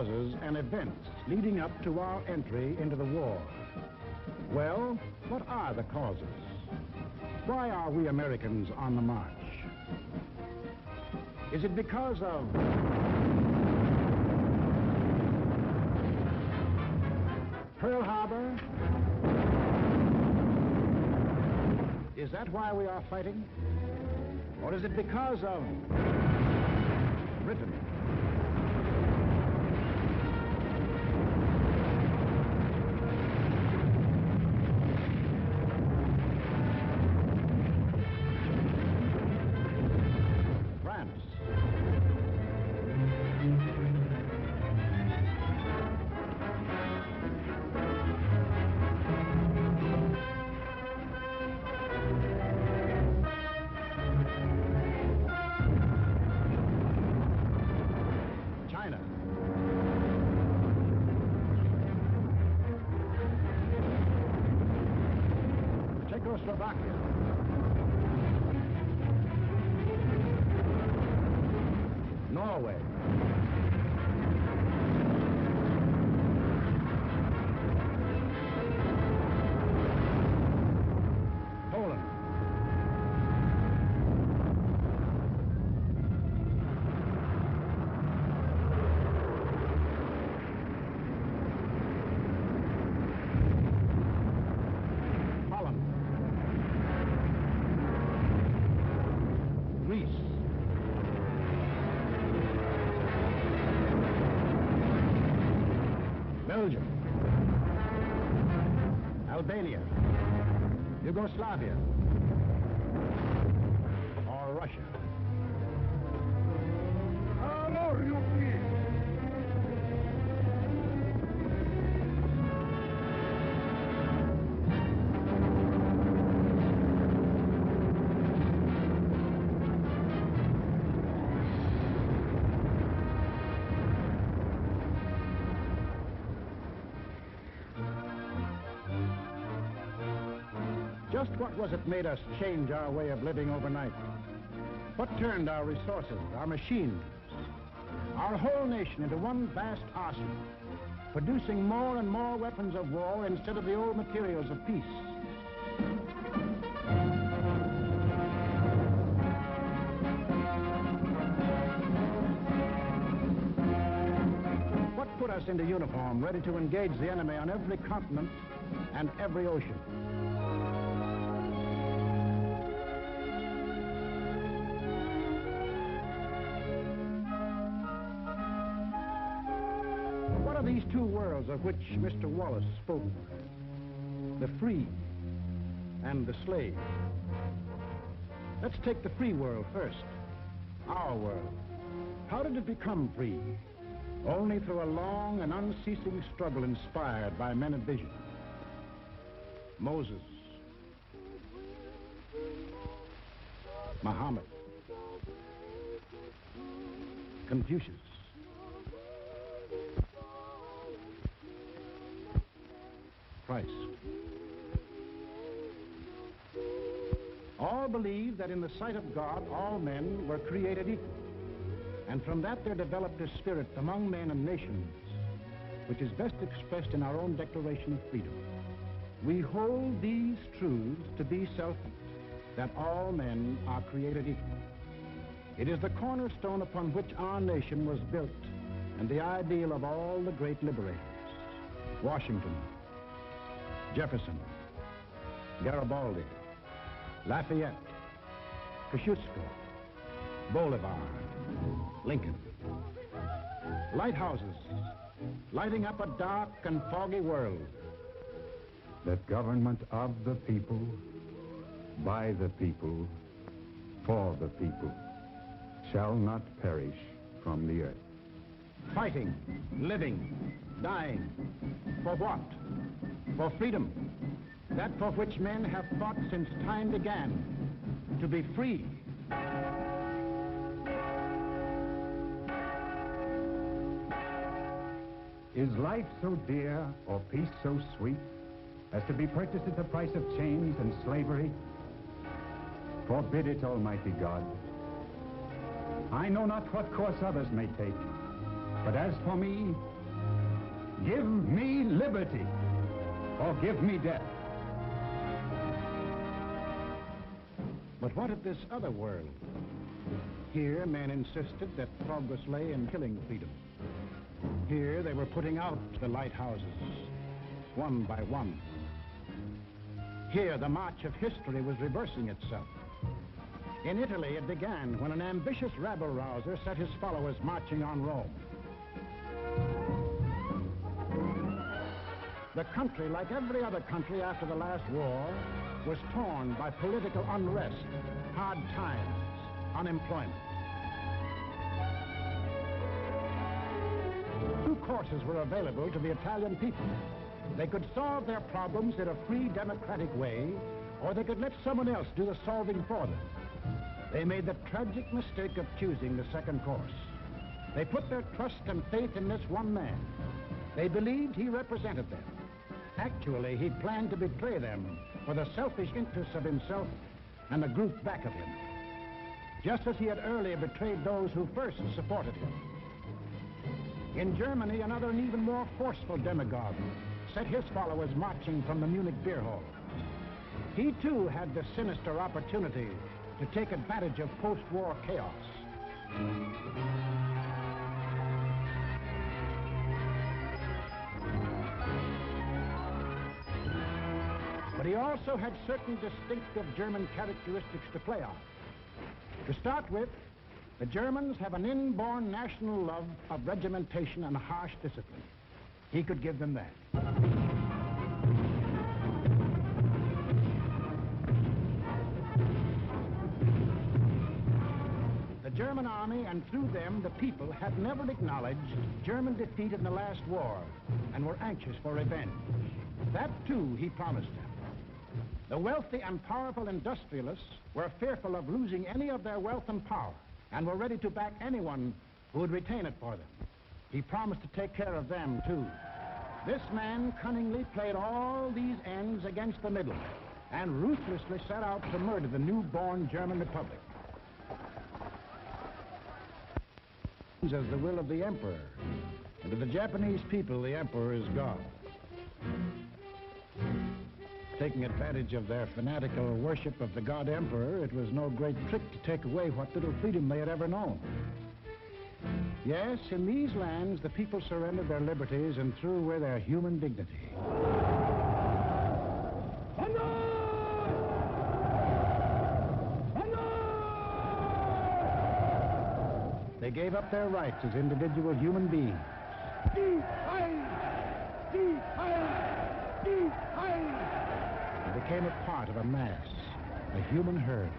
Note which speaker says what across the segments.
Speaker 1: causes and events leading up to our entry into the war. Well, what are the causes? Why are we Americans on the march? Is it because of Pearl Harbor? Is that why we are fighting? Or is it because of Britain? France? China? Czechoslovakia? Norway? Poland? Holland? Greece? Belgium? Albania? Yugoslavia? Or Russia? Just what was it made us change our way of living overnight? What turned our resources, our machines, our whole nation into one vast arsenal, producing more and more weapons of war instead of the old materials of peace? What put us into uniform, ready to engage the enemy on every continent and every ocean? What are these two worlds of which Mr. Wallace spoke? The free and the slave. Let's take the free world first. Our world. How did it become free? Only through a long and unceasing struggle inspired by men of vision. Moses, Muhammad, Confucius, Christ. All believed that in the sight of God, all men were created equal. And from that there developed a spirit among men and nations, which is best expressed in our own Declaration of Freedom. We hold these truths to be self-evident, that all men are created equal. It is the cornerstone upon which our nation was built, and the ideal of all the great liberators. Washington, Jefferson, Garibaldi, Lafayette, Kosciuszko, Bolivar, Lincoln. Lighthouses, lighting up a dark and foggy world.
Speaker 2: The government of the people, by the people, for the people, shall not perish from the earth.
Speaker 1: Fighting, living, dying. For what? For freedom. That for which men have fought since time began. To be free.
Speaker 2: Is life so dear, or peace so sweet, as to be purchased at the price of chains and slavery? Forbid it, Almighty God. I know not what course others may take, but as for me, Give me liberty, or give me death.
Speaker 1: But what of this other world? Here, men insisted that progress lay in killing freedom. Here, they were putting out the lighthouses, one by one. Here, the march of history was reversing itself. In Italy, it began when an ambitious rabble-rouser set his followers marching on Rome. The country, like every other country after the last war, was torn by political unrest, hard times, unemployment. Two courses were available to the Italian people. They could solve their problems in a free, democratic way, or they could let someone else do the solving for them. They made the tragic mistake of choosing the second course. They put their trust and faith in this one man. They believed he represented them. Actually, he planned to betray them for the selfish interests of himself and the group back of him, just as he had earlier betrayed those who first supported him. In Germany, another and even more forceful demagogue set his followers marching from the Munich beer hall. He too had the sinister opportunity to take advantage of post-war chaos. But he also had certain distinctive German characteristics to play on. To start with, the Germans have an inborn national love of regimentation and harsh discipline. He could give them that. The German army, and through them the people, had never acknowledged German defeat in the last war and were anxious for revenge. That too he promised them. The wealthy and powerful industrialists were fearful of losing any of their wealth and power and were ready to back anyone who would retain it for them. He promised to take care of them too. This man cunningly played all these ends against the middle and ruthlessly set out to murder the newborn German Republic. As the will of the emperor, and to the Japanese people, the emperor is God. Taking advantage of their fanatical worship of the god emperor, it was no great trick to take away what little freedom they had ever known. Yes, in these lands, the people surrendered their liberties and threw away their human dignity. They gave up their rights as individual human beings. And became a part of a mass, a human herd.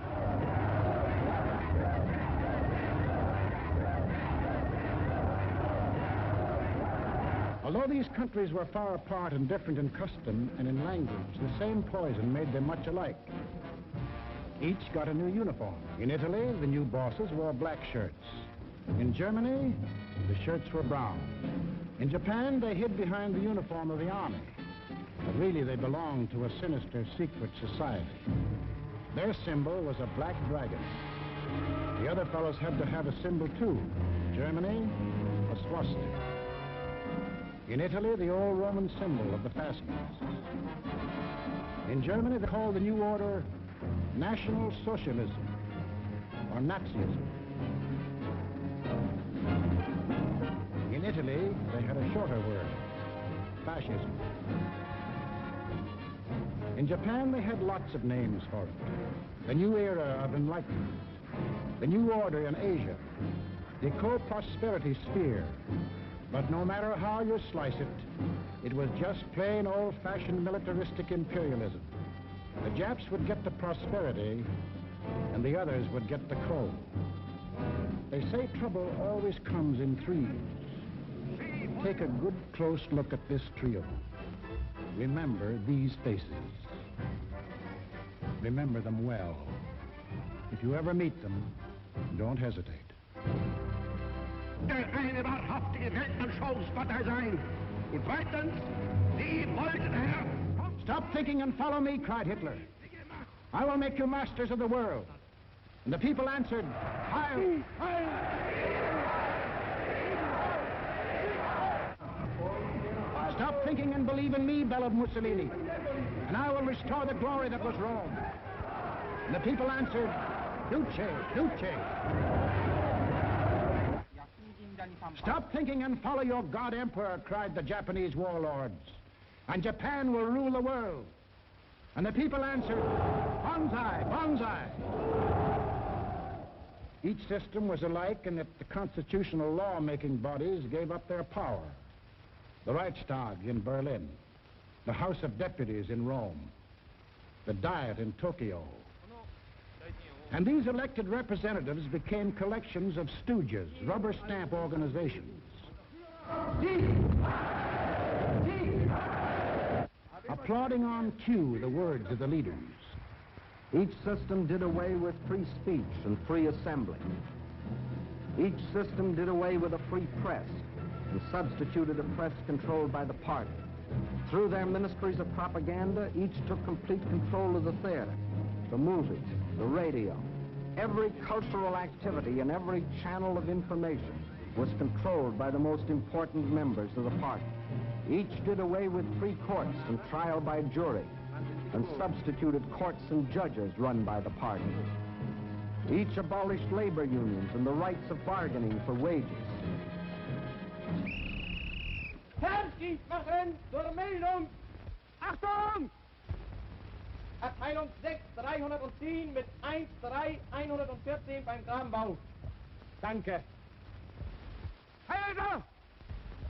Speaker 1: Although these countries were far apart and different in custom and in language, the same poison made them much alike. Each got a new uniform. In Italy, the new bosses wore black shirts. In Germany, the shirts were brown. In Japan, they hid behind the uniform of the army. But really, they belonged to a sinister, secret society. Their symbol was a black dragon. The other fellows had to have a symbol, too. Germany, a swastika. In Italy, the old Roman symbol of the fascists. In Germany, they called the new order National Socialism, or Nazism. In Italy, they had a shorter word, fascism. In Japan, they had lots of names for it. The new era of enlightenment, the new order in Asia, the co-prosperity sphere. But no matter how you slice it, it was just plain old-fashioned militaristic imperialism. The Japs would get the prosperity, and the others would get the coal. They say trouble always comes in threes. Take a good close look at this trio. Remember these faces. Remember them well. If you ever meet them, don't hesitate.
Speaker 3: Eine wahrhaftige Weltanschauungspartei sein. Und zweitens, Sie wollten, Herr...
Speaker 1: Stop thinking and follow me, cried Hitler. I will make you masters of the world. And the people answered, Heil! Heil! thinking and believe in me, bellowed Mussolini, and I will restore the glory that was Rome. And the people answered, Duce, Duce. Stop thinking and follow your God Emperor, cried the Japanese warlords, and Japan will rule the world. And the people answered, Banzai, Banzai. Each system was alike in that the constitutional law-making bodies gave up their power. The Reichstag in Berlin, the House of Deputies in Rome, the Diet in Tokyo. And these elected representatives became collections of stooges, rubber stamp organizations. Applauding on cue the words of the leaders.
Speaker 4: Each system did away with free speech and free assembly. Each system did away with a free press and substituted a press controlled by the party. Through their ministries of propaganda, each took complete control of the theater, the movies, the radio. Every cultural activity and every channel of information was controlled by the most important members of the party. Each did away with free courts and trial by jury, and substituted courts and judges run by the party. Each abolished labor unions and the rights of bargaining for wages.
Speaker 5: Ferndienstwachen zur Meldung! Achtung! Abteilung 6, 310 mit 13114 beim Grabenbau. Danke. Heilser!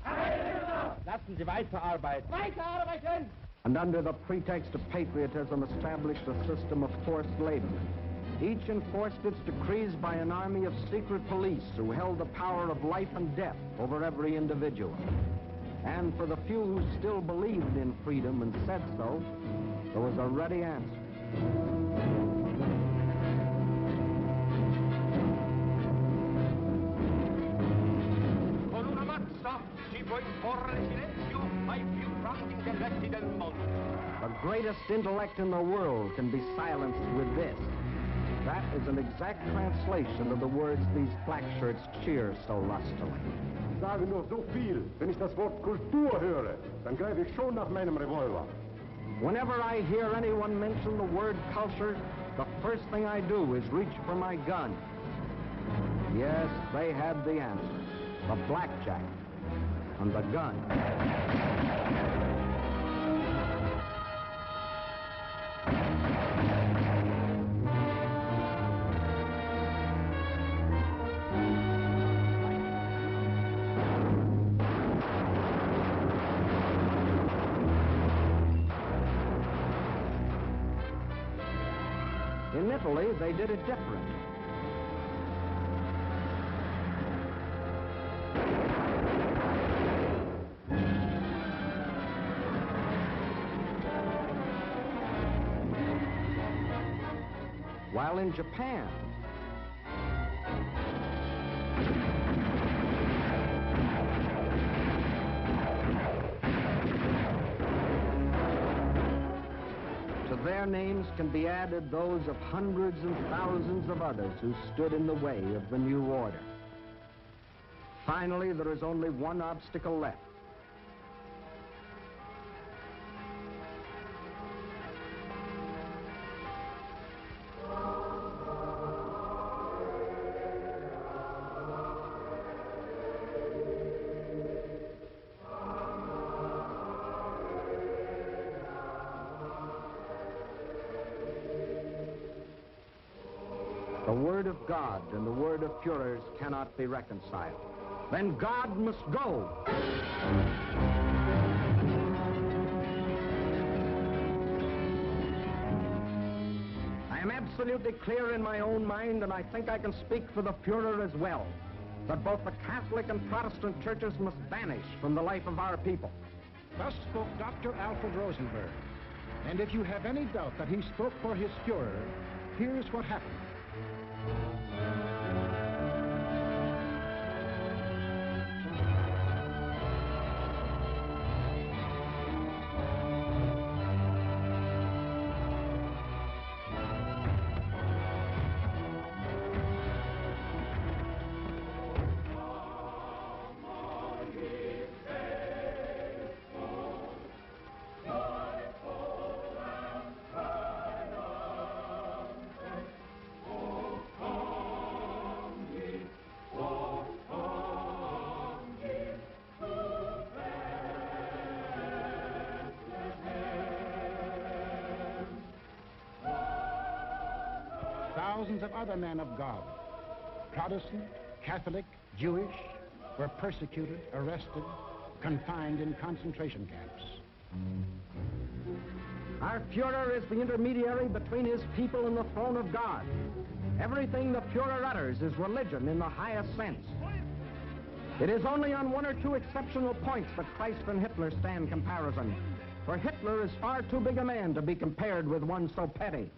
Speaker 5: Heilser! Lassen Sie weiterarbeiten. Weiterarbeiten!
Speaker 4: And under the pretext of patriotism established a system of forced labor. Each enforced its decrees by an army of secret police who held the power of life and death over every individual. And for the few who still believed in freedom and said so, there was a ready answer.
Speaker 3: Con una mazza si può imporre silenzio ai più grandi intelletti del mondo.
Speaker 4: The greatest intellect in the world can be silenced with this. That is an exact translation of the words these black shirts cheer so lustily.
Speaker 6: Ich sage nur so viel, wenn ich das Wort Kultur höre, dann greife ich schon nach meinem Revolver.
Speaker 4: Whenever I hear anyone mention the word culture, the first thing I do is reach for my gun. Yes, they had the answer. The blackjack and the gun. In Italy, they did it different. While in Japan, to their names can be added those of hundreds and thousands of others who stood in the way of the new order. Finally, there is only one obstacle left. The word of God and the word of Führers cannot be reconciled. Then God must go. I am absolutely clear in my own mind, and I think I can speak for the Führer as well, that both the Catholic and Protestant churches must vanish from the life of our people.
Speaker 1: Thus spoke Dr. Alfred Rosenberg. And if you have any doubt that he spoke for his Führer, here's what happened. thousands of other men of God, Protestant, Catholic, Jewish, were persecuted, arrested, confined in concentration camps.
Speaker 4: Our Führer is the intermediary between his people and the throne of God. Everything the Führer utters is religion in the highest sense. It is only on one or two exceptional points that Christ and Hitler stand comparison, for Hitler is far too big a man to be compared with one so petty.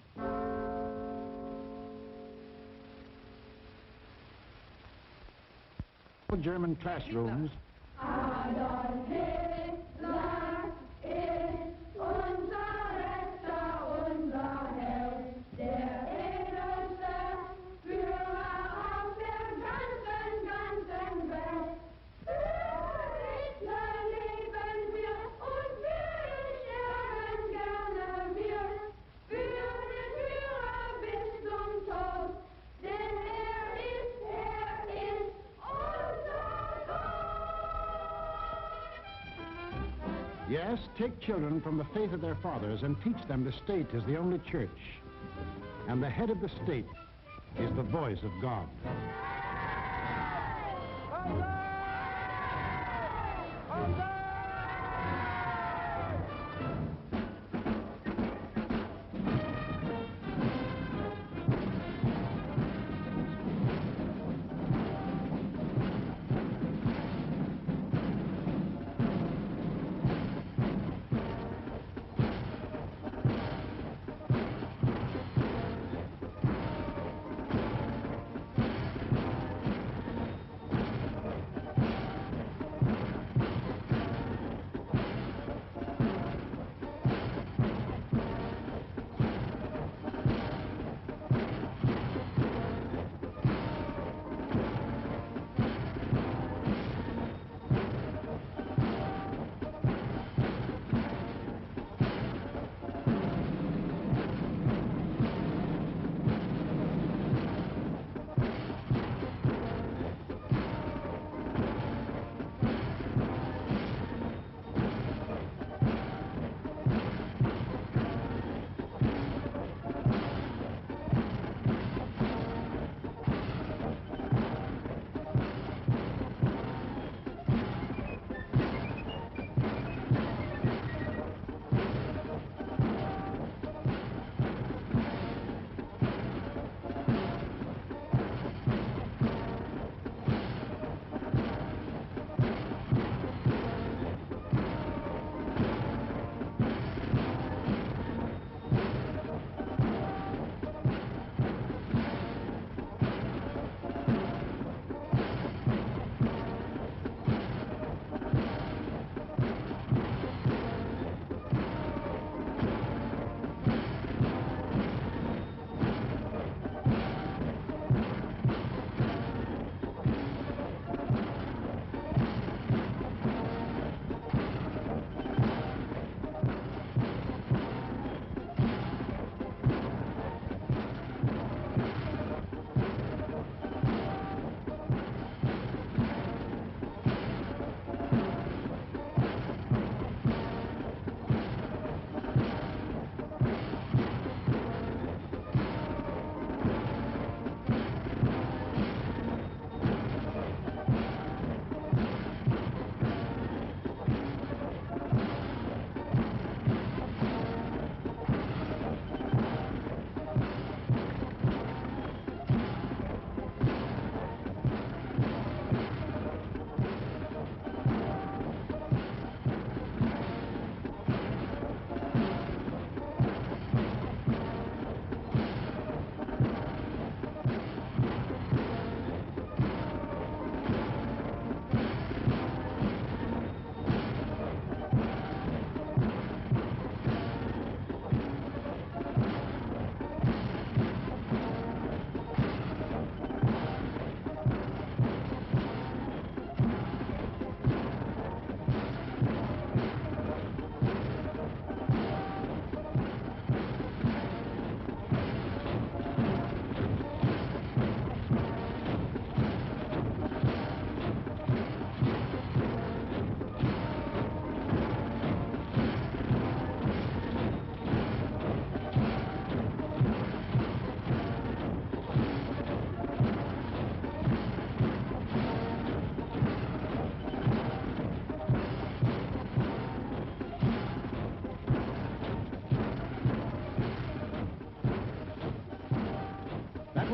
Speaker 1: German classrooms.
Speaker 7: Adolf Hitler ist unser Retter, unser Held, der edelste Führer auf der ganzen Welt. Für Hitler leben wir und wir sterben gerne wir. Für den Führer bis zum Tod, denn er ist unser Gott.
Speaker 1: Yes, take children from the faith of their fathers and teach them the state is the only church. And the head of the state is the voice of God.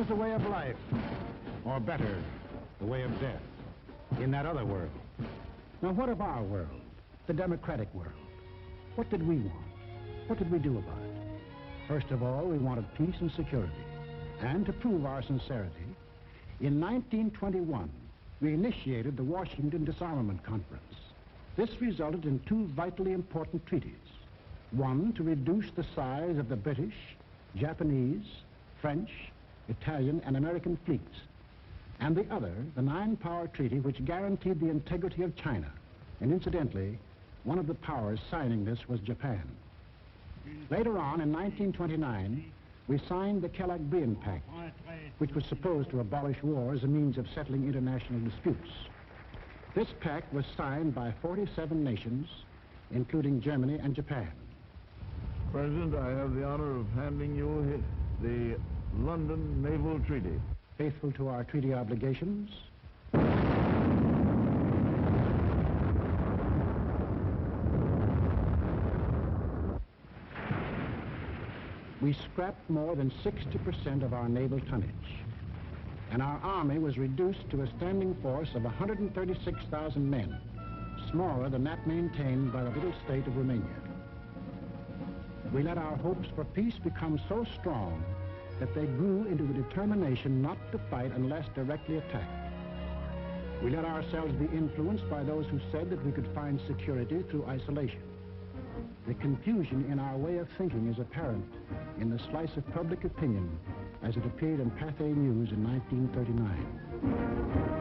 Speaker 1: is the way of life, or better, the way of death, in that other world. Now, what of our world, the democratic world? What did we want? What did we do about it? First of all, we wanted peace and security. And to prove our sincerity, in 1921, we initiated the Washington Disarmament Conference. This resulted in two vitally important treaties. One, to reduce the size of the British, Japanese, French, Italian, and American fleets. And the other, the Nine-Power Treaty, which guaranteed the integrity of China. And incidentally, one of the powers signing this was Japan. Later on, in 1929, we signed the Kellogg-Briand Pact, which was supposed to abolish war as a means of settling international disputes. This pact was signed by 47 nations, including Germany and Japan.
Speaker 8: President, I have the honor of handing you the London Naval Treaty.
Speaker 1: Faithful to our treaty obligations, we scrapped more than 60% of our naval tonnage, and our army was reduced to a standing force of 136,000 men, smaller than that maintained by the little state of Romania. We let our hopes for peace become so strong that they grew into the determination not to fight unless directly attacked. We let ourselves be influenced by those who said that we could find security through isolation. The confusion in our way of thinking is apparent in the slice of public opinion as it appeared in Pathé News in 1939.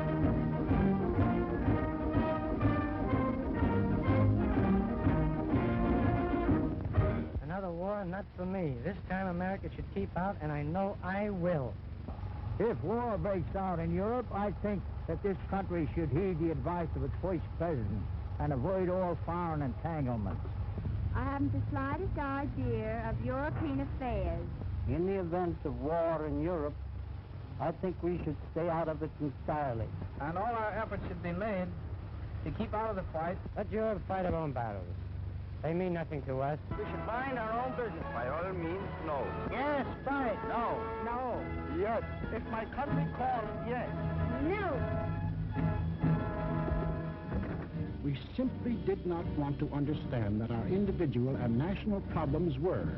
Speaker 5: Another war, not for me. This time America should keep out, and I know I will.
Speaker 9: If war breaks out in Europe, I think that this country should heed the advice of its first president and avoid all foreign entanglements.
Speaker 7: I haven't the slightest idea of European affairs.
Speaker 9: In the event of war in Europe, I think we should stay out of it entirely.
Speaker 5: And all our efforts should be made to keep out of the fight. Let Europe fight her own battles. They mean nothing to us.
Speaker 3: We should mind our own business. By all means, no.
Speaker 9: Yes, fight.
Speaker 3: No.
Speaker 7: No.
Speaker 3: Yes. If my country calls, yes.
Speaker 7: No.
Speaker 1: We simply did not want to understand that our individual and national problems were,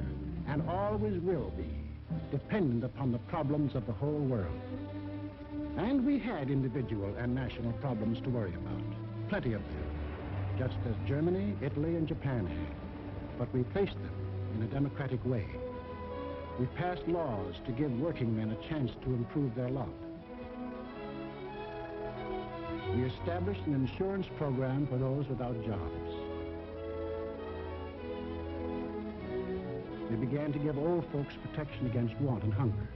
Speaker 1: and always will be, dependent upon the problems of the whole world. And we had individual and national problems to worry about, plenty of them, just as Germany, Italy, and Japan had. But we faced them in a democratic way. We passed laws to give working men a chance to improve their lot. We established an insurance program for those without jobs. We began to give old folks protection against want and hunger.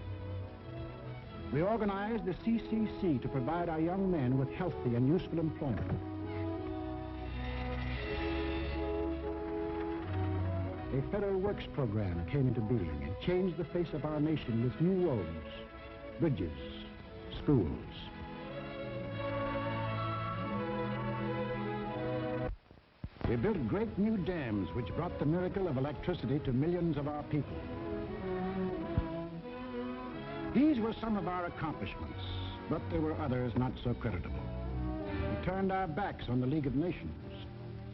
Speaker 1: We organized the CCC to provide our young men with healthy and useful employment. A federal works program came into being and changed the face of our nation with new roads, bridges, schools. We built great new dams which brought the miracle of electricity to millions of our people. These were some of our accomplishments, but there were others not so creditable. We turned our backs on the League of Nations.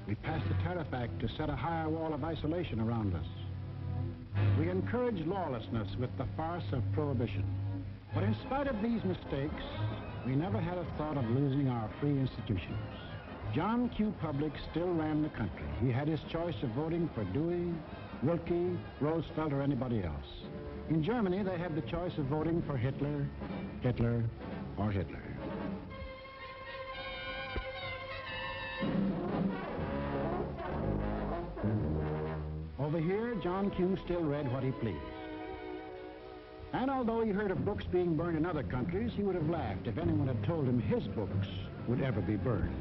Speaker 1: We passed the Tariff Act to set a higher wall of isolation around us. We encouraged lawlessness with the farce of prohibition. But in spite of these mistakes, we never had a thought of losing our free institutions. John Q. Public still ran the country. He had his choice of voting for Dewey, Wilkie, Roosevelt, or anybody else. In Germany, they had the choice of voting for Hitler, Hitler, or Hitler. Over here, John Q. still read what he pleased. And although he heard of books being burned in other countries, he would have laughed if anyone had told him his books would ever be burned.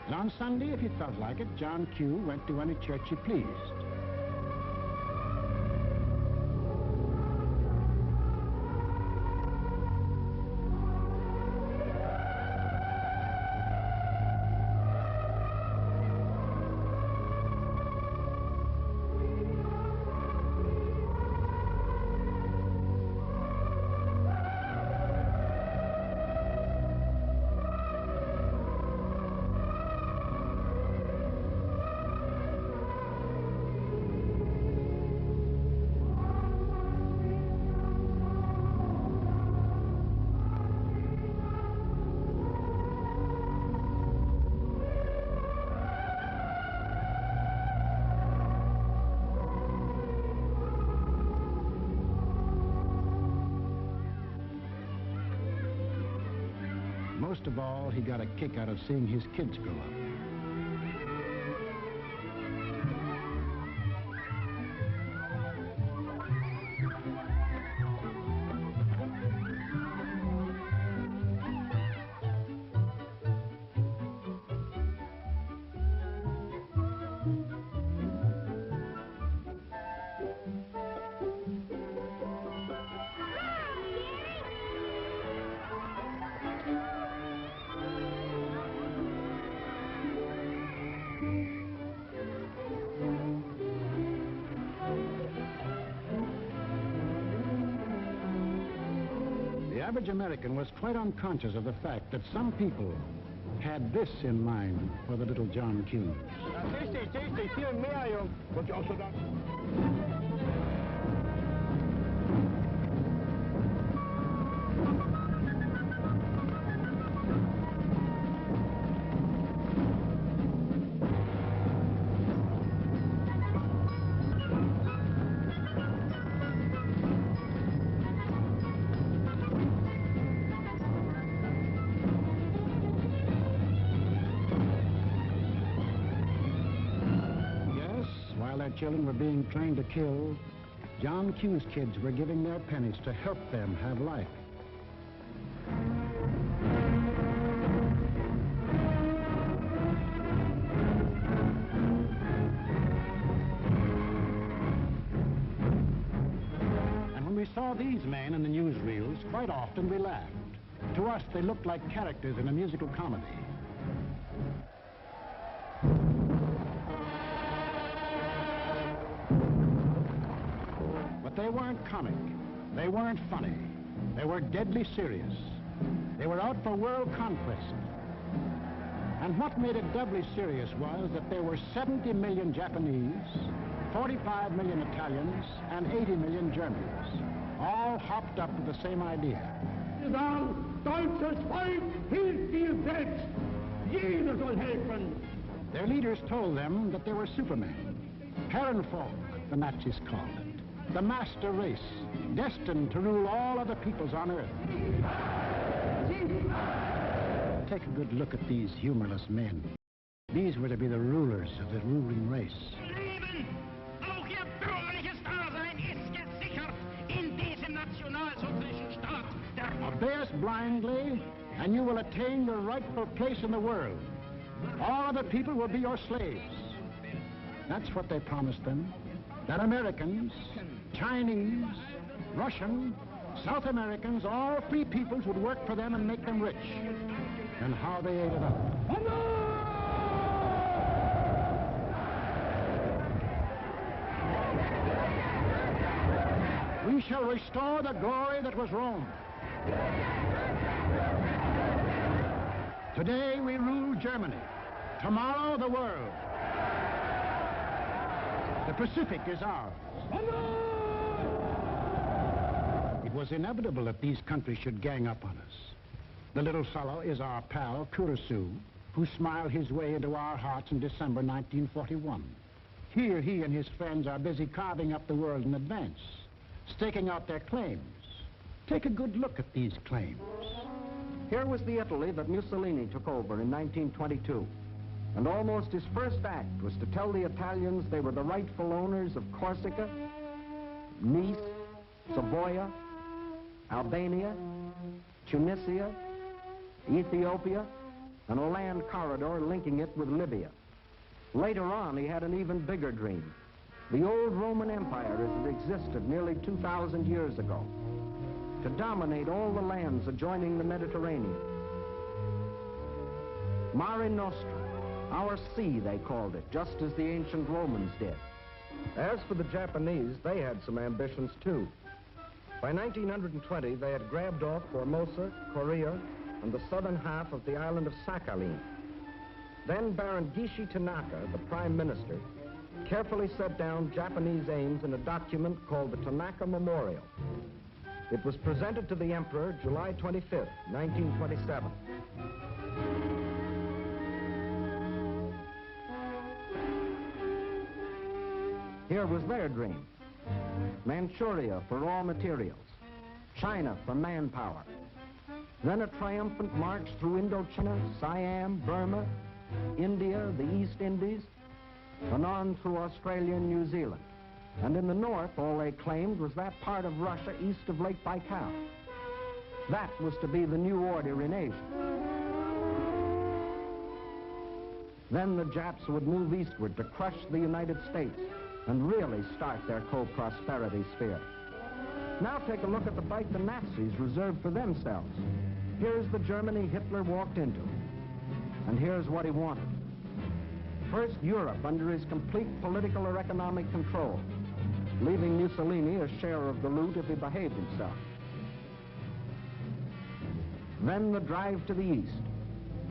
Speaker 1: And on Sunday, if he felt like it, John Q. went to any church he pleased. most of all, he got a kick out of seeing his kids grow up. The average American was quite unconscious of the fact that some people had this in mind for the little John Q. Children were being trained to kill, John Q's kids were giving their pennies to help them have life. And when we saw these men in the newsreels, quite often we laughed. To us, they looked like characters in a musical comedy. They weren't comic. They weren't funny. They were deadly serious. They were out for world conquest. And what made it doubly serious was that there were 70 million Japanese, 45 million Italians, and 80 million Germans, all hopped up with the same idea.
Speaker 6: Deutsches Volk hilft dir selbst. Jeder soll helfen.
Speaker 1: Their leaders told them that they were supermen, Herrenvolk, the Nazis called it. The master race, destined to rule all other peoples on Earth. Take a good look at these humorless men. These were to be the rulers of the ruling race.
Speaker 3: Leben, auch ihr bürgerliches Dasein ist gesichert in diesem nationalsozialistischen Staat.
Speaker 1: Obey us blindly, and you will attain your rightful place in the world. All other people will be your slaves. That's what they promised them. That Americans, Chinese, Russian, South Americans, all free peoples would work for them and make them rich. And how they ate it up. We shall restore the glory that was Rome. Today we rule Germany. Tomorrow the world. The Pacific is ours. It was inevitable that these countries should gang up on us. The little fellow is our pal, Kurosu, who smiled his way into our hearts in December 1941. Here he and his friends are busy carving up the world in advance, staking out their claims. Take a good look at these claims.
Speaker 4: Here was the Italy that Mussolini took over in 1922. And almost his first act was to tell the Italians they were the rightful owners of Corsica, Nice, Savoia, Albania, Tunisia, Ethiopia, and a land corridor linking it with Libya. Later on, he had an even bigger dream. The old Roman Empire as it existed nearly 2,000 years ago, to dominate all the lands adjoining the Mediterranean. Mare Nostrum. Our sea, they called it, just as the ancient Romans did.
Speaker 10: As for the Japanese, they had some ambitions, too. By 1920, they had grabbed off Formosa, Korea, and the southern half of the island of Sakhalin. Then Baron Gishi Tanaka, the prime minister, carefully set down Japanese aims in a document called the Tanaka Memorial. It was presented to the Emperor July 25th, 1927.
Speaker 4: Here was their dream. Manchuria for raw materials. China for manpower. Then a triumphant march through Indochina, Siam, Burma, India, the East Indies, and on through Australia and New Zealand. And in the north, all they claimed was that part of Russia east of Lake Baikal. That was to be the new order in Asia. Then the Japs would move eastward to crush the United States and really start their co-prosperity sphere. Now take a look at the fight the Nazis reserved for themselves. Here's the Germany Hitler walked into, and here's what he wanted. First, Europe under his complete political or economic control, leaving Mussolini a share of the loot if he behaved himself. Then the drive to the east,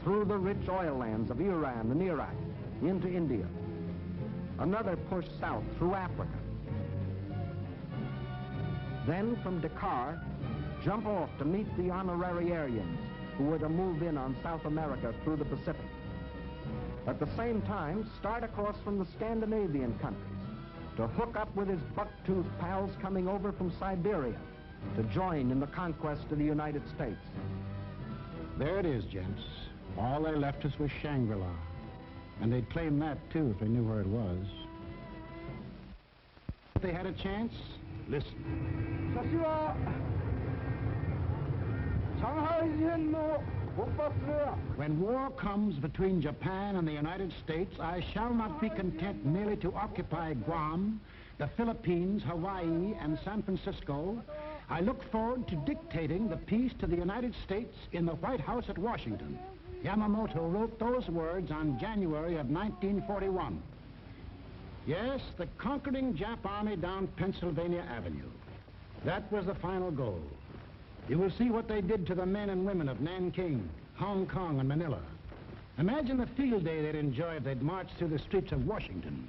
Speaker 4: through the rich oil lands of Iran and Iraq, into India. Another push south through Africa. Then from Dakar, jump off to meet the honorary Aryans who were to move in on South America through the Pacific. At the same time, start across from the Scandinavian countries to hook up with his buck-toothed pals coming over from Siberia to join in the conquest of the United States.
Speaker 1: There it is, gents. All they left us was Shangri-La. And they'd claim that, too, if they knew where it was. If they had a chance, listen. When war comes between Japan and the United States, I shall not be content merely to occupy Guam, the Philippines, Hawaii, and San Francisco. I look forward to dictating the peace to the United States in the White House at Washington. Yamamoto wrote those words on January of 1941. Yes, the conquering Jap army down Pennsylvania Avenue. That was the final goal. You will see what they did to the men and women of Nanking, Hong Kong, and Manila. Imagine the field day they'd enjoy if they'd marched through the streets of Washington.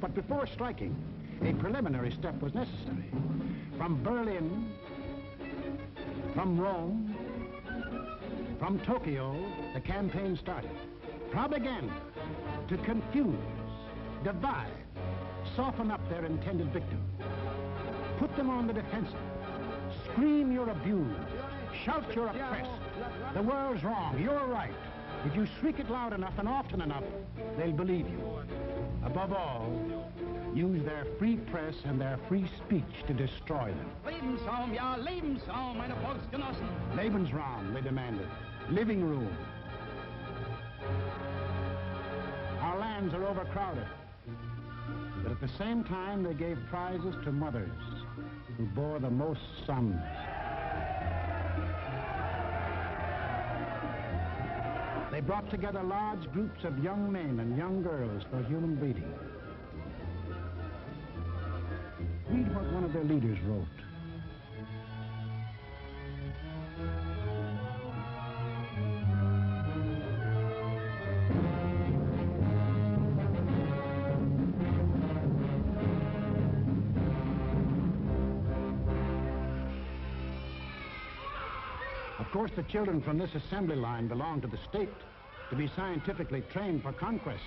Speaker 1: But before striking, a preliminary step was necessary. From Berlin, from Rome, from Tokyo, the campaign started. Propaganda to confuse, divide, soften up their intended victim. Put them on the defensive. Scream you're abused. Shout you're oppressed. The world's wrong. You're right. If you shriek it loud enough and often enough, they'll believe you. Above all, use their free press and their free speech to destroy them.
Speaker 3: Lebensraum, ja, Lebensraum, meine Volksgenossen.
Speaker 1: Lebensraum, they demanded. Living room. Our lands are overcrowded. But at the same time, they gave prizes to mothers who bore the most sons. They brought together large groups of young men and young girls for human breeding. Read what one of their leaders wrote. Of course, the children from this assembly line belong to the state to be scientifically trained for conquest.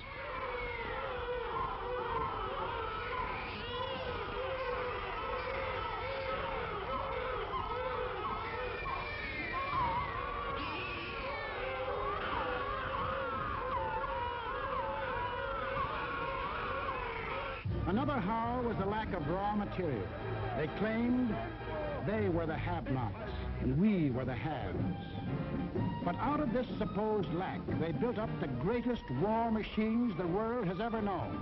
Speaker 1: Another howl was the lack of raw material. They claimed they were the have-nots and we were the haves. But out of this supposed lack, they built up the greatest war machines the world has ever known.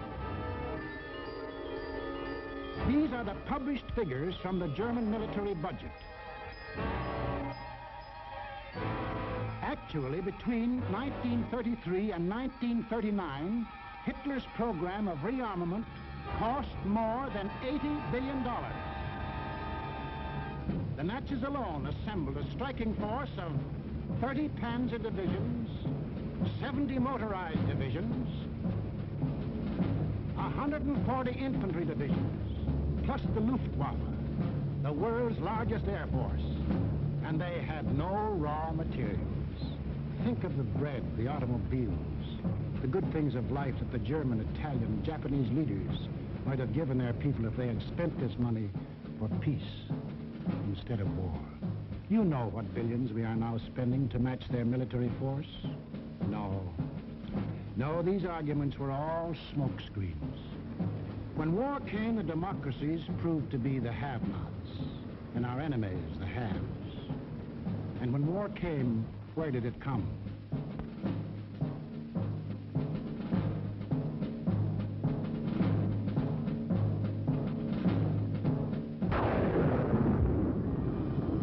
Speaker 1: These are the published figures from the German military budget. Actually, between 1933 and 1939, Hitler's program of rearmament cost more than $80 billion. The Nazis alone assembled a striking force of 30 panzer divisions, 70 motorized divisions, 140 infantry divisions, plus the Luftwaffe, the world's largest air force. And they had no raw materials. Think of the bread, the automobiles, the good things of life that the German, Italian, Japanese leaders might have given their people if they had spent this money for peace instead of war. You know what billions we are now spending to match their military force? No. No, these arguments were all smokescreens. When war came, the democracies proved to be the have-nots, and our enemies the haves. And when war came, where did it come?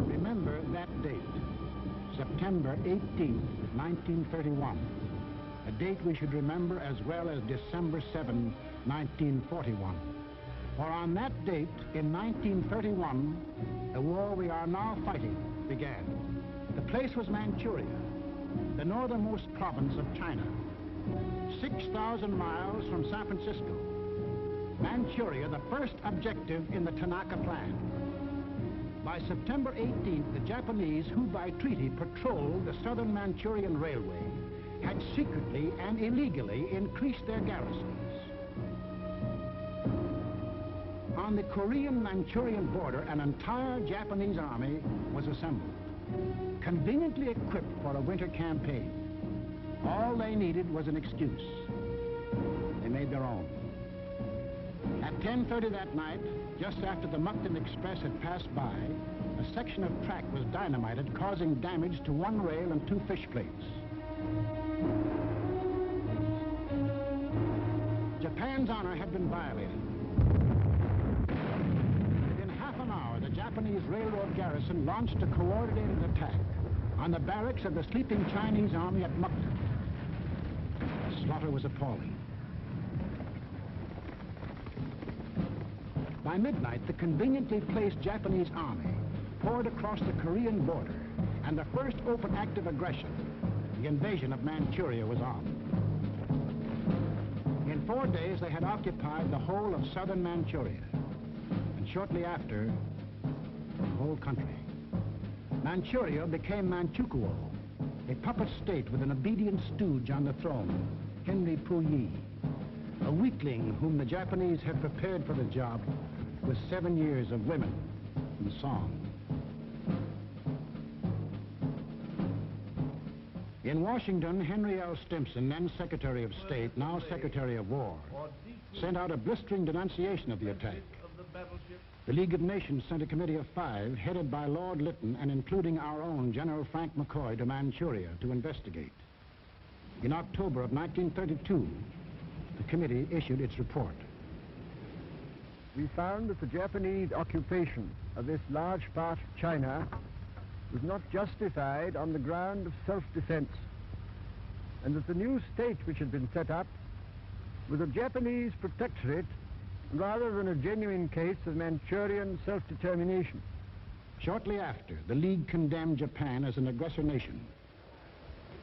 Speaker 1: Remember that date, September 18, 1931. A date we should remember as well as December 7, 1941. For on that date, in 1931, the war we are now fighting began. The place was Manchuria, the northernmost province of China, 6,000 miles from San Francisco. Manchuria, the first objective in the Tanaka Plan. By September 18th, the Japanese, who by treaty patrolled the southern Manchurian Railway, had secretly and illegally increased their garrisons. On the Korean-Manchurian border, an entire Japanese army was assembled, conveniently equipped for a winter campaign. All they needed was an excuse. They made their own. At 10:30 that night, just after the Mukden Express had passed by, a section of track was dynamited, causing damage to one rail and 2 fish plates. Japan's honor had been violated. Within half an hour, the Japanese railroad garrison launched a coordinated attack on the barracks of the sleeping Chinese army at Mukden. The slaughter was appalling. By midnight, the conveniently placed Japanese army poured across the Korean border, and the first open act of aggression, the invasion of Manchuria, was on. In 4 days, they had occupied the whole of southern Manchuria, and shortly after, the whole country. Manchuria became Manchukuo, a puppet state with an obedient stooge on the throne, Henry Puyi, a weakling whom the Japanese had prepared for the job with 7 years of women and song. In Washington, Henry L. Stimson, then Secretary of State, now Secretary of War, sent out a blistering denunciation of the attack. The League of Nations sent a committee of 5, headed by Lord Lytton and including our own General Frank McCoy, to Manchuria to investigate. In October of 1932, the committee issued its report.
Speaker 11: We found that the Japanese occupation of this large part of China was not justified on the ground of self-defense, and that the new state which had been set up was a Japanese protectorate rather than a genuine case of Manchurian self-determination.
Speaker 1: Shortly after, the League condemned Japan as an aggressor nation.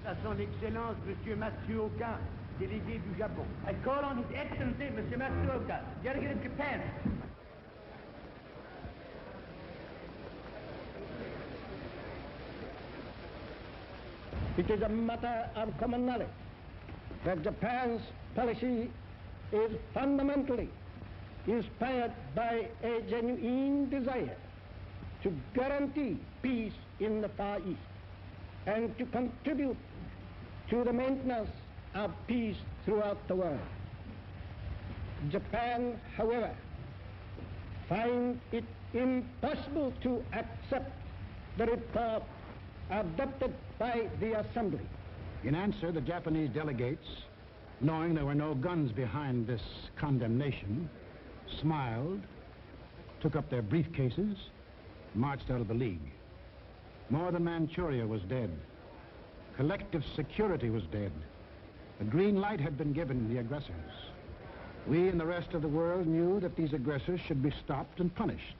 Speaker 12: À son Excellence, Monsieur Matsuoka, délégué du Japon. I call on His Excellency, Monsieur Matsuoka, delegate of Japan.
Speaker 13: It is a matter of common knowledge that Japan's policy is fundamentally inspired by a genuine desire to guarantee peace in the Far East and to contribute to the maintenance of peace throughout the world. Japan, however, finds it impossible to accept the report adopted by the Assembly.
Speaker 1: In answer, the Japanese delegates, knowing there were no guns behind this condemnation, smiled, took up their briefcases, marched out of the League. More than Manchuria was dead. Collective security was dead. The green light had been given to the aggressors. We and the rest of the world knew that these aggressors should be stopped and punished.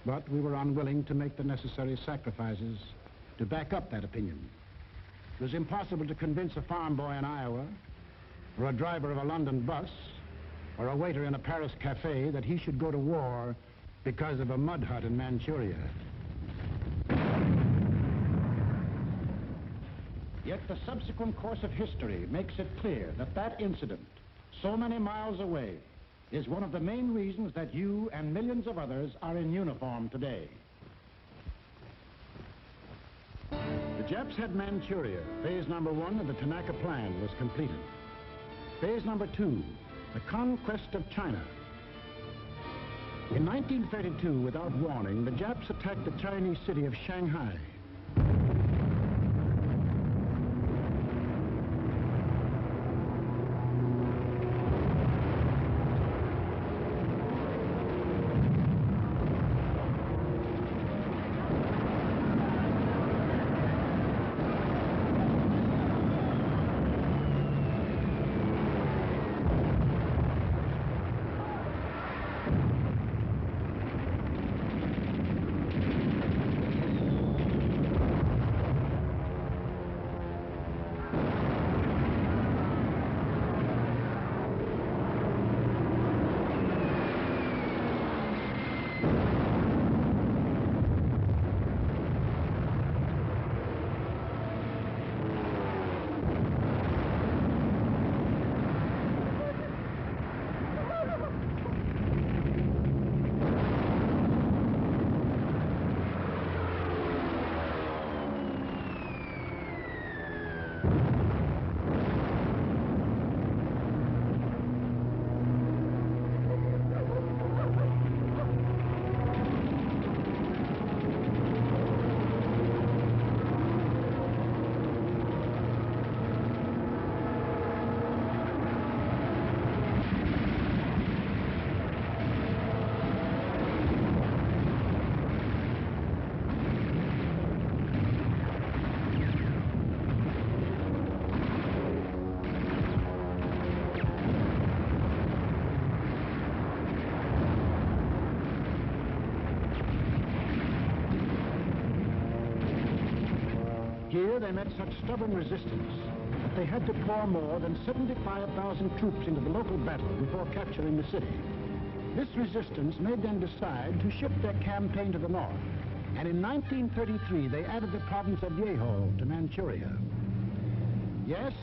Speaker 1: But we were unwilling to make the necessary sacrifices to back up that opinion. It was impossible to convince a farm boy in Iowa, or a driver of a London bus, or a waiter in a Paris cafe that he should go to war because of a mud hut in Manchuria. Yet the subsequent course of history makes it clear that that incident, so many miles away, is one of the main reasons that you and millions of others are in uniform today. The Japs had Manchuria. Phase number 1 of the Tanaka Plan was completed. Phase number 2, the conquest of China. In 1932, without warning, the Japs attacked the Chinese city of Shanghai. Here they met such stubborn resistance that they had to pour more than 75,000 troops into the local battle before capturing the city. This resistance made them decide to shift their campaign to the north, and in 1933 they added the province of Yehol to Manchuria. Yes,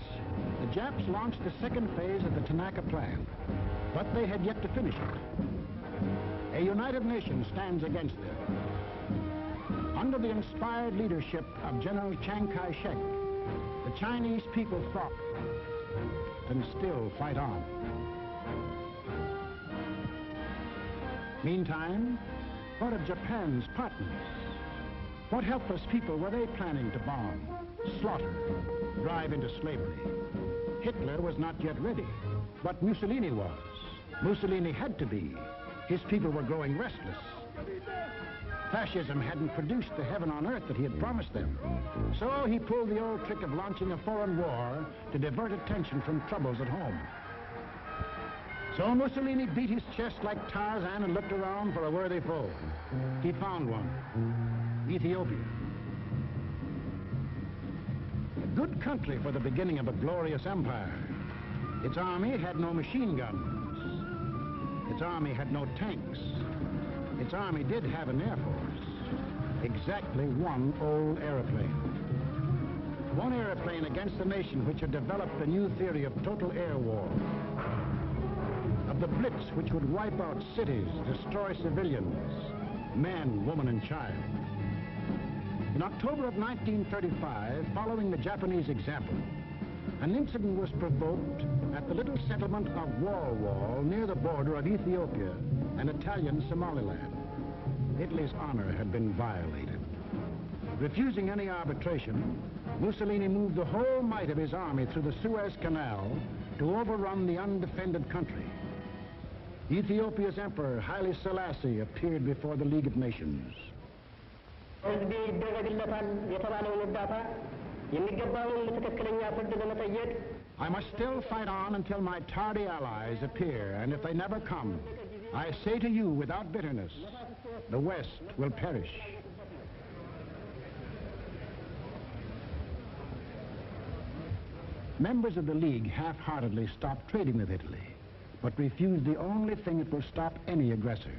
Speaker 1: the Japs launched the second phase of the Tanaka Plan, but they had yet to finish it. A united nation stands against them. Under the inspired leadership of General Chiang Kai-shek, the Chinese people fought and still fight on. Meantime, what of Japan's partners? What helpless people were they planning to bomb, slaughter, drive into slavery? Hitler was not yet ready, but Mussolini was. Mussolini had to be. His people were growing restless. Fascism hadn't produced the heaven on earth that he had promised them. So he pulled the old trick of launching a foreign war to divert attention from troubles at home. So Mussolini beat his chest like Tarzan and looked around for a worthy foe. He found one, Ethiopia. A good country for the beginning of a glorious empire. Its army had no machine guns. Its army had no tanks. Its army did have an air force. Exactly one old airplane. One airplane against a nation which had developed a new theory of total air war. Of the blitz which would wipe out cities, destroy civilians, men, woman, and child. In October of 1935, following the Japanese example, an incident was provoked at the little settlement of Wall near the border of Ethiopia and Italian Somaliland. Italy's honor had been violated. Refusing any arbitration, Mussolini moved the whole might of his army through the Suez Canal to overrun the undefended country. Ethiopia's emperor, Haile Selassie, appeared before the League of Nations. I must still fight on until my tardy allies appear, and if they never come, I say to you without bitterness, the West will perish. Members of the League half-heartedly stopped trading with Italy, but refused the only thing that will stop any aggressor: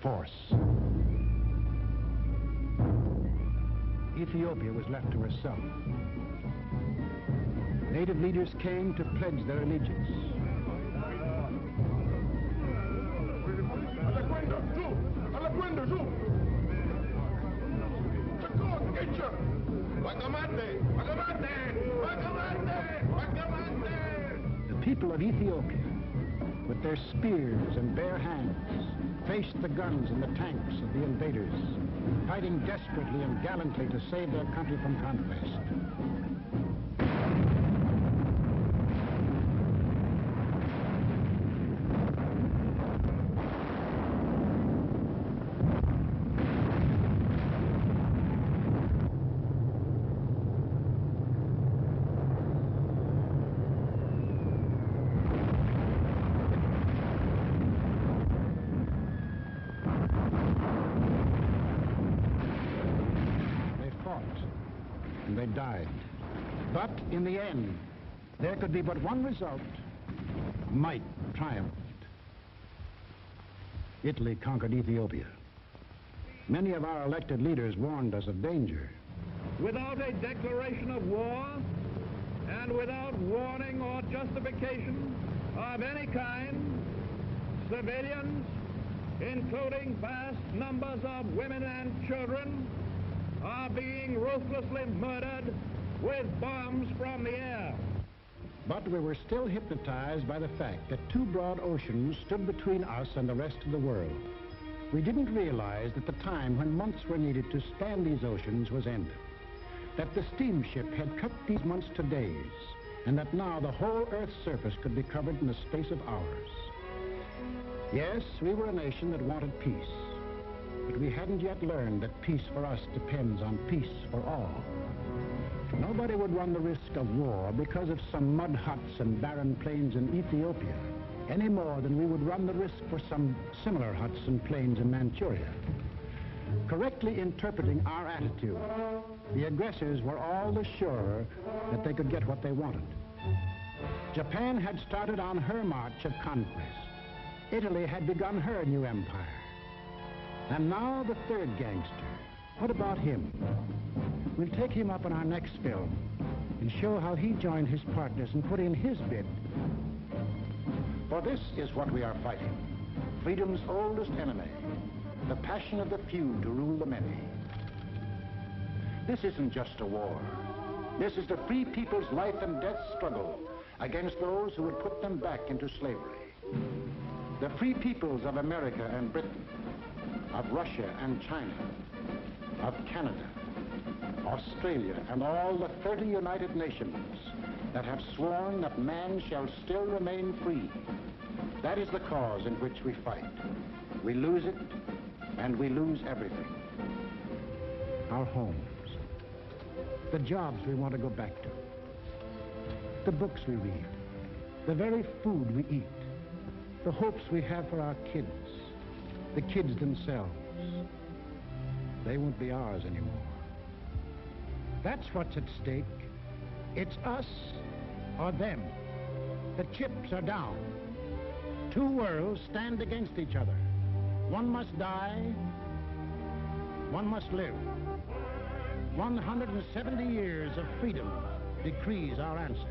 Speaker 1: force. Ethiopia was left to herself. Native leaders came to pledge their allegiance. The people of Ethiopia, with their spears and bare hands, faced the guns and the tanks of the invaders, fighting desperately and gallantly to save their country from conquest. And they died. But in the end, there could be but one result. Might triumphed. Italy conquered Ethiopia. Many of our elected leaders warned us of danger.
Speaker 8: Without a declaration of war and without warning or justification of any kind, civilians, including vast numbers of women and children, are being ruthlessly murdered with bombs from the air.
Speaker 1: But we were still hypnotized by the fact that two broad oceans stood between us and the rest of the world. We didn't realize that the time when months were needed to span these oceans was ended, that the steamship had cut these months to days, and that now the whole Earth's surface could be covered in the space of hours. Yes, we were a nation that wanted peace. But we hadn't yet learned that peace for us depends on peace for all. Nobody would run the risk of war because of some mud huts and barren plains in Ethiopia, any more than we would run the risk for some similar huts and plains in Manchuria. Correctly interpreting our attitude, the aggressors were all the surer that they could get what they wanted. Japan had started on her march of conquest. Italy had begun her new empire. And now the third gangster. What about him? We'll take him up in our next film and show how he joined his partners and put in his bid. For this is what we are fighting. Freedom's oldest enemy. The passion of the few to rule the many. This isn't just a war. This is the free people's life and death struggle against those who would put them back into slavery. The free peoples of America and Britain, of Russia and China, of Canada, Australia, and all the 30 United Nations that have sworn that man shall still remain free. That is the cause in which we fight. We lose it, and we lose everything. Our homes, the jobs we want to go back to, the books we read, the very food we eat, the hopes we have for our kids, the kids themselves. They won't be ours anymore. That's what's at stake. It's us or them. The chips are down. Two worlds stand against each other. One must die, one must live. 170 years of freedom decrees our answer.